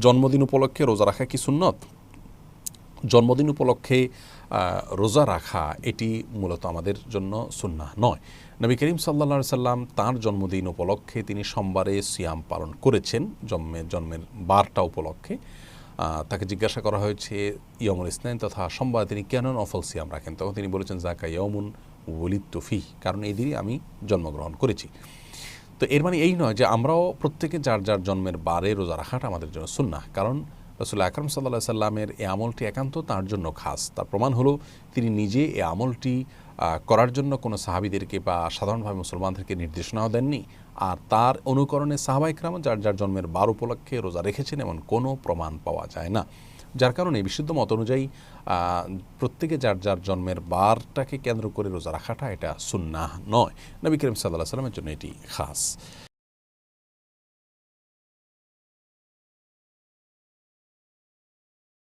জন্মদিন উপলক্ষে রোজা রাখা কি সুন্নত? জন্মদিন উপলক্ষে রোজা রাখা এটি মূলত আমাদের জন্য সুন্নাহ নয়। নবী করিম সাল্লা সাল্লাম তাঁর জন্মদিন উপলক্ষে তিনি সোমবারে সিয়াম পালন করেছেন, জন্মের বারটা উপলক্ষে। তাকে জিজ্ঞাসা করা হয়েছে ইয়মুল ইসনাইন তথা সোমবার তিনি কেন নফল সিয়াম রাখেন, তখন তিনি বলেছেন জাকা ইয়মুন ওয়ালিদতু ফিহি, কারণ এই দিনই আমি জন্মগ্রহণ করেছি। তো এর মানে এই নয় যে আমরাও প্রত্যেকে যার যার জন্মের বারে রোজা রাখাটা আমাদের জন্য সুন্নাহ, কারণ রাসূল আকরাম সাল্লাল্লাহু সাল্লামের এই আমলটি একান্ত তার জন্য খাস। তার প্রমাণ হলো তিনি নিজে এই আমলটি করার জন্য কোনো সাহাবীদেরকে বা সাধারণভাবে মুসলমানদেরকে নির্দেশনাও দেননি, আর তার অনুকরণে সাহাবা ইকরাম যার যার জন্মের বার উপলক্ষে রোজা রেখেছেন এমন কোনো প্রমাণ পাওয়া যায় না। যার কারণে বিশুদ্ধ মত অনুযায়ী প্রত্যেকে যার যার জন্মের বারটাকে কেন্দ্র করে রোজা রাখাটা এটা সুন্নাহ নয়। নবী করিম সাল্লাল্লাহু আলাইহি ওয়াসাল্লামের জন্য এটি খাস।